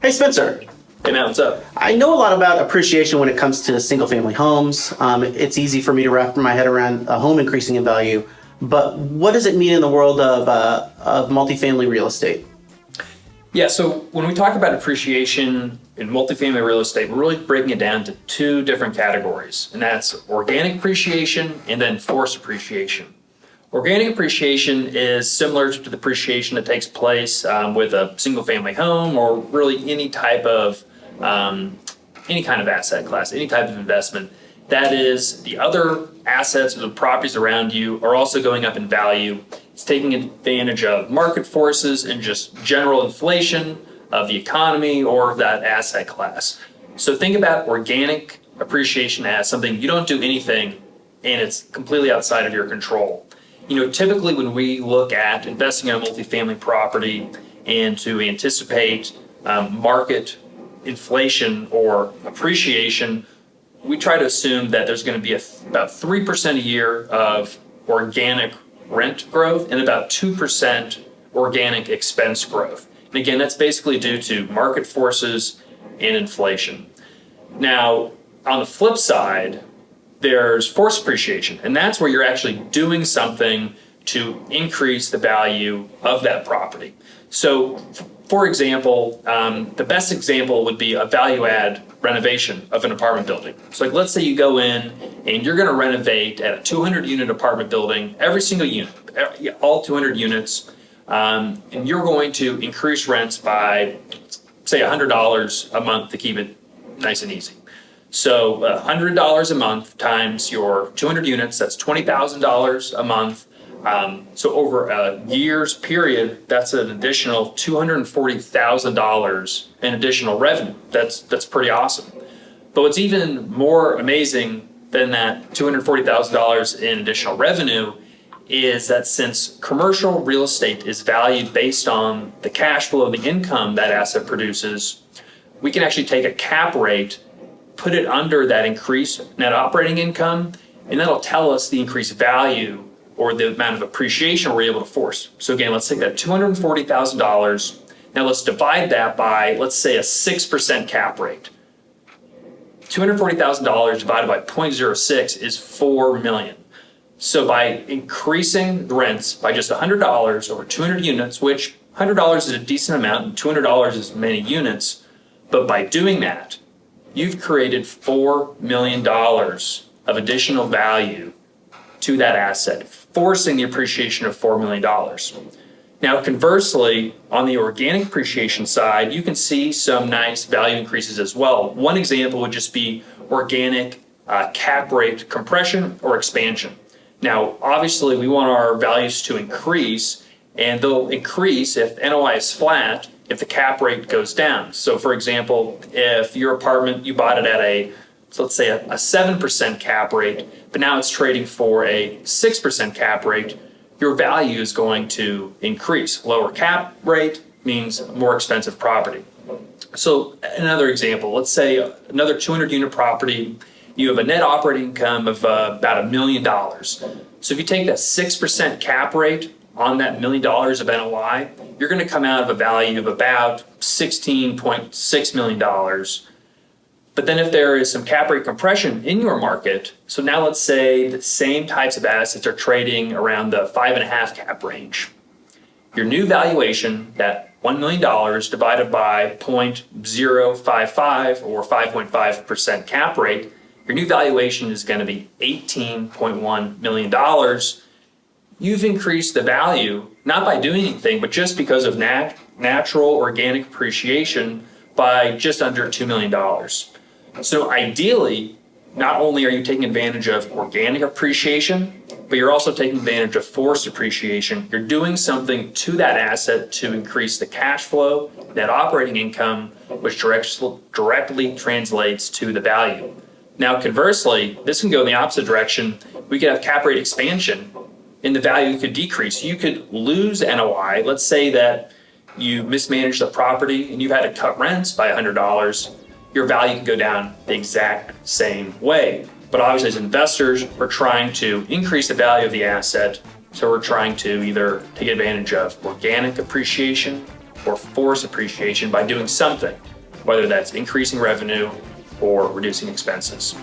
Hey, Spencer. Hey, Matt, what's up? I know a lot about appreciation when it comes to single-family homes. It's easy for me to wrap my head around a home increasing in value, but what does it mean in the world of multifamily real estate? Yeah, so when we talk about appreciation in multifamily real estate, we're really breaking it down to two different categories, and that's organic appreciation and then forced appreciation. Organic appreciation is similar to the appreciation that takes place with a single-family home or really any type of any kind of asset class, any type of investment. That is, the other assets or the properties around you are also going up in value. It's taking advantage of market forces and just general inflation of the economy or of that asset class. So think about organic appreciation as something you don't do anything and it's completely outside of your control. Typically when we look at investing in a multifamily property and to anticipate market inflation or appreciation, we try to assume that there's going to be about 3% a year of organic rent growth and about 2% organic expense growth. And again, that's basically due to market forces and inflation. Now, on the flip side, there's forced appreciation, and that's where you're actually doing something to increase the value of that property. So, for example, the best example would be a value add renovation of an apartment building. So like, let's say you go in and you're going to renovate at a 200 unit apartment building, every single unit, all 200 units, and you're going to increase rents by, say, $100 a month to keep it nice and easy. So $100 a month times your 200 units, that's $20,000 a month. So over a year's period, that's an additional $240,000 in additional revenue. That's pretty awesome. But what's even more amazing than that $240,000 in additional revenue is that since commercial real estate is valued based on the cash flow of the income that asset produces, we can actually take a cap rate, put it under that increased net operating income, and that'll tell us the increased value or the amount of appreciation we're able to force. So again, let's take that $240,000. Now let's divide that by, let's say, a 6% cap rate. $240,000 divided by 0.06 is $4 million. So by increasing the rents by just $100 over 200 units, which $100 is a decent amount and $200 is many units, but by doing that, you've created $4 million of additional value to that asset, forcing the appreciation of $4 million. Now, conversely, on the organic appreciation side, you can see some nice value increases as well. One example would just be organic cap rate compression or expansion. Now, obviously, we want our values to increase, and they'll increase if NOI is flat, if the cap rate goes down. So, for example, if your apartment, you bought it at so let's say a 7% cap rate, but now it's trading for a 6% cap rate, your value is going to increase. Lower cap rate means more expensive property. So another example, let's say another 200 unit property, you have a net operating income of about $1 million. So if you take that 6% cap rate on that $1 million of NOI, you're going to come out of a value of about $16.6 million. But then if there is some cap rate compression in your market, so now let's say the same types of assets are trading around the 5.5 cap range. Your new valuation, that $1 million divided by 0.055 or 5.5% cap rate, your new valuation is going to be $18.1 million. You've increased the value, not by doing anything, but just because of natural organic appreciation by just under $2 million. So ideally, not only are you taking advantage of organic appreciation, but you're also taking advantage of forced appreciation. You're doing something to that asset to increase the cash flow, net operating income, which directly translates to the value. Now, conversely, this can go in the opposite direction. We could have cap rate expansion and the value could decrease. You could lose NOI. Let's say that you mismanaged the property and you had to cut rents by $100. Your value can go down the exact same way. But obviously, as investors, we're trying to increase the value of the asset. So we're trying to either take advantage of organic appreciation or forced appreciation by doing something. whether that's increasing revenue or reducing expenses.